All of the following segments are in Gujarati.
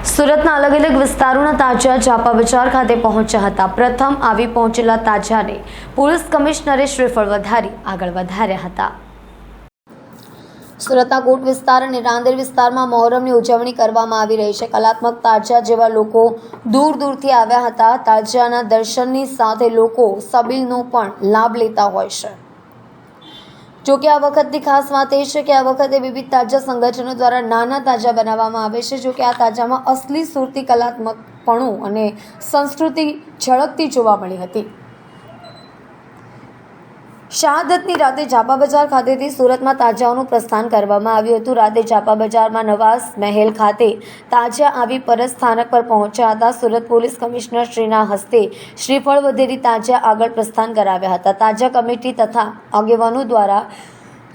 સુરતના અલગ અલગ વિસ્તારોના તાજા ઝાપા બજાર ખાતે પહોંચ્યા હતા। પ્રથમ આવી પહોંચેલા તાજાને પોલીસ કમિશનરે શ્રીફળ વધારી આગળ વધાર્યા હતા। સુરતના કોટ વિસ્તાર અને રાંદેર વિસ્તારમાં મોહરમની ઉજવણી કરવામાં આવી રહી છે। કલાત્મક તાજા જેવા લોકો દૂર દૂરથી આવ્યા હતા। તાજાના દર્શનની સાથે લોકો સબીલનો પણ લાભ લેતા હોય છે। જો કે આ વખતની ખાસ વાત એ છે કે આ વખતે વિવિધ તાજા સંગઠનો દ્વારા નાના તાજા બનાવવામાં આવે છે। જો કે આ તાજામાં અસલી સુરતી કલાત્મકપણું અને સંસ્કૃતિ ઝળકતી જોવા મળી હતી। શહાદતની રાતે ઝાપા બજાર ખાતેથી સુરતમાં તાજાઓનું પ્રસ્થાન કરવામાં આવ્યું હતું। રાતે ઝાપા બજારમાં નવાઝ મહેલ ખાતે તાજા આવી પરત સ્થાનક પર પહોંચ્યા હતા। સુરત પોલીસ કમિશનર શ્રીના હસ્તે શ્રીફળ વધેરી તાજા આગળ પ્રસ્થાન કરાવ્યા હતા। તાજા કમિટી તથા આગેવાનો દ્વારા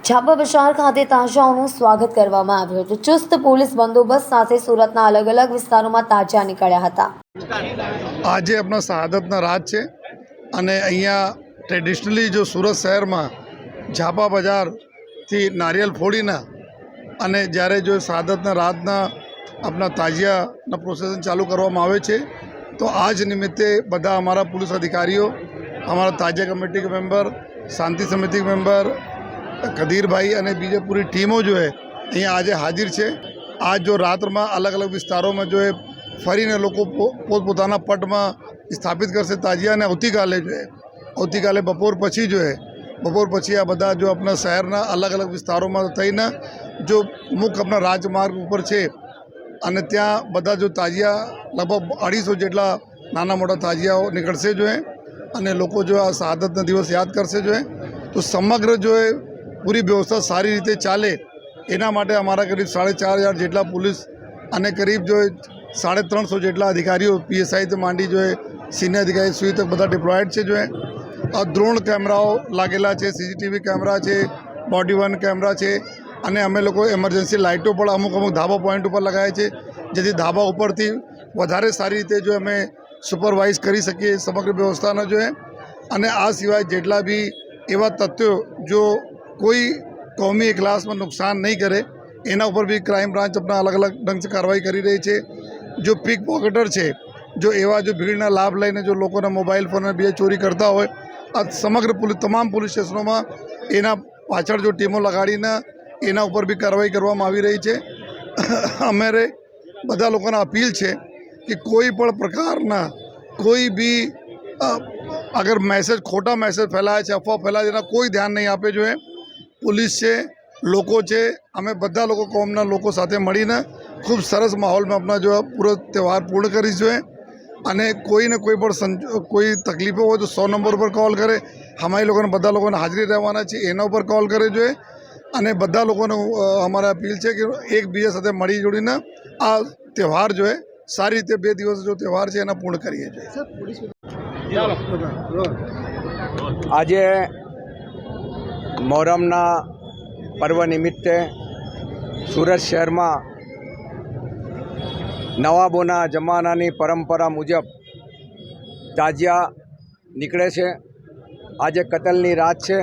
ઝાપા બજાર ખાતે તાજાઓનું સ્વાગત કરવામાં આવ્યું હતું। ચુસ્ત પોલીસ બંદોબસ્ત સાથે સુરતના અલગ અલગ વિસ્તારોમાં તાજા નીકળ્યા હતા। આજે આપણા શહાદતના રાત છે અને અહીંયા ટ્રેડિશનલી જો સુરત શહેરમાં ઝાપા બજારથી નારિયેલ ફોડીને અને જ્યારે જો શહાદતના રાતના આપણા તાજિયાના પ્રોસેસન ચાલુ કરવામાં આવે છે તો આ જ નિમિત્તે બધા અમારા પોલીસ અધિકારીઓ, અમારા તાજિયા કમિટી મેમ્બર, શાંતિ સમિતિ મેમ્બર કદીરભાઈ અને બીજી પૂરી ટીમો જો અહીંયા આજે હાજર છે। આજ જો રાત્રમાં અલગ અલગ વિસ્તારોમાં જો ફરીને લોકો પોતપોતાના પટમાં સ્થાપિત કરશે તાજિયાને। આવતીકાલે બપોર પછી બપોર પછી આ બધા જો આપણા શહેરના અલગ અલગ વિસ્તારોમાં થઈને જો મુખ્ય આપણા રાજમાર્ગ ઉપર છે અને ત્યાં બધા જો તાજિયા લગભગ 250 જેટલા નાના મોટા તાજિયાઓ નીકળશે અને લોકો જો આ શહાદતના દિવસ યાદ કરશે તો સમગ્ર પૂરી વ્યવસ્થા સારી રીતે ચાલે એના માટે અમારા કરીબ 4,500 જેટલા પોલીસ અને કરીબ 350 જેટલા અધિકારીઓ PSIથી માંડી સિનિયર અધિકારી સુધી તક બધા ડિપ્લોયડ છે। ડ્રોન કેમેરાઓ લાગેલા છે, CCTV કેમેરા છે, બોડી વન કેમેરા છે અને અમે લોકો એમરજન્સી લાઇટો પણ અમુક ધાબા પોઈન્ટ ઉપર લગાવ્યા છે જેથી ધાબા ઉપરથી વધારે સારી રીતે અમે સુપરવાઇઝ કરી શકીએ સમગ્ર વ્યવસ્થાના અને આ સિવાય જેટલા બી એવા તથ્યો જો કોઈ કોમી ક્લાસમાં નુકસાન નહીં કરે એના ઉપર બી ક્રાઇમ બ્રાન્ચ આપણા અલગ અલગ ઢંગથી કાર્યવાહી કરી રહી છે। જો પિક પોકેટર છે, જો એવા જો ભીડના લાભ લઈને જો લોકોના મોબાઈલ ફોન અને બીજા ચોરી કરતા હોય આ સમગ્ર તમામ પોલીસ સ્ટેશનોમાં એના પાછળ જો ટીમો લગાડીને એના ઉપર બી કાર્યવાહી કરવામાં આવી રહી છે। અમારે બધા લોકોને અપીલ છે કે કોઈ પણ પ્રકારના કોઈ બી અગર ખોટા મેસેજ ફેલાય છે, અફવા ફેલાય છે એના કોઈ ધ્યાન નહીં આપે પોલીસ છે, લોકો છે, અમે બધા લોકો કોમના લોકો સાથે મળીને ખૂબ સરસ માહોલમાં આપણા પૂરો તહેવાર પૂર્ણ કરીશું અને કોઈને કોઈ પણ કોઈ તકલીફો હોય તો 100 નંબર પર કોલ કરે। અમારી લોકોને બધા લોકોને હાજરી રહેવાના છે એના ઉપર કોલ કરે અને બધા લોકોને અમારા અપીલ છે કે એકબીજા સાથે મળી જોડીને આ તહેવાર સારી રીતે 2 દિવસ જો તહેવાર છે એના પૂર્ણ કરીએ છીએ। આજે મોહરમના પર્વ નિમિત્તે સુરત શહેરમાં નવાબોના જમાનાની પરંપરા મુજબ તાજિયા નીકળે છે। આજે કતલની રાત છે,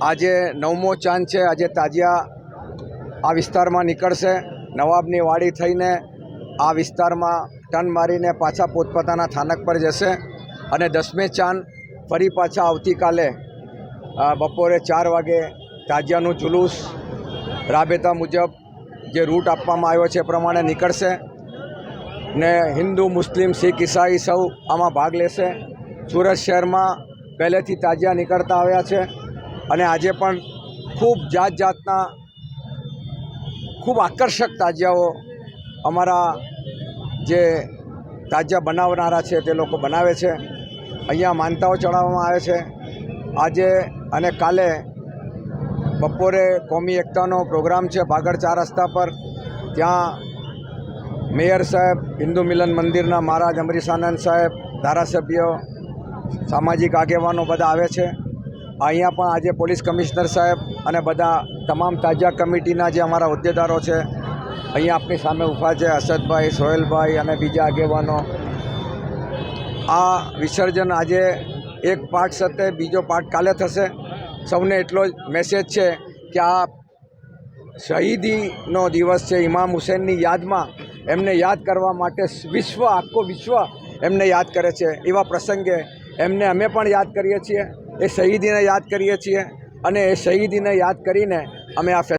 આજે 9મો ચાંદ છે। આજે તાજિયા આ વિસ્તારમાં નીકળશે, નવાબની વાડી થઈને આ વિસ્તારમાં ટર્ન મારીને પાછા પોતપોતાના સ્થાનક પર જશે અને 10મે ચાંદ ફરી પાછા આવતીકાલે બપોરે 4 વાગે તાજિયાનું જુલુસ રાબેતા મુજબ જે રૂટ આપવામાં આવ્યો છે એ પ્રમાણે નીકળશે ને હિન્દુ, મુસ્લિમ, શીખ, ઈસાઈ સૌ આમાં ભાગ લેશે। સુરત શહેરમાં પહેલેથી તાજિયા નીકળતા આવ્યા છે અને આજે પણ ખૂબ જાતના ખૂબ આકર્ષક તાજિયાઓ અમારા જે તાજિયા બનાવનારા છે તે લોકો બનાવે છે। અહીંયા માનતાઓ ચડાવવામાં આવે છે। આજે અને કાલે બપોરે કોમી એકતાનો પ્રોગ્રામ છે ભાગળ 4 રસ્તા પર। ત્યાં મેયર સાહેબ, હિન્દુ મિલન મંદિરના મહારાજ અમરીશ આનંદ સાહેબ, ધારાસભ્યો, સામાજિક આગેવાનો બધા આવે છે। અહીંયા પણ આજે પોલીસ કમિશનર સાહેબ અને બધા તમામ તાજિયા કમિટીના જે અમારા હોદ્દેદારો છે અહીંયા આપણી સામે ઊભા છે, અસદભાઈ, સોહેલભાઈ અને બીજા આગેવાનો। આ વિસર્જન આજે એક પાઠ સાથે બીજો પાઠ કાલે થશે। સૌને એટલો જ મેસેજ છે કે આ શહીદીનો દિવસ છે, ઇમામ હુસૈનની યાદમાં એમને યાદ કરવા માટે આખો વિશ્વ એમને યાદ કરે છે. એવા પ્રસંગે એમને અમે પણ યાદ કરીએ છીએ, એ શહીદીને યાદ કરીએ છીએ અને એ શહીદીને યાદ કરીને અમે આ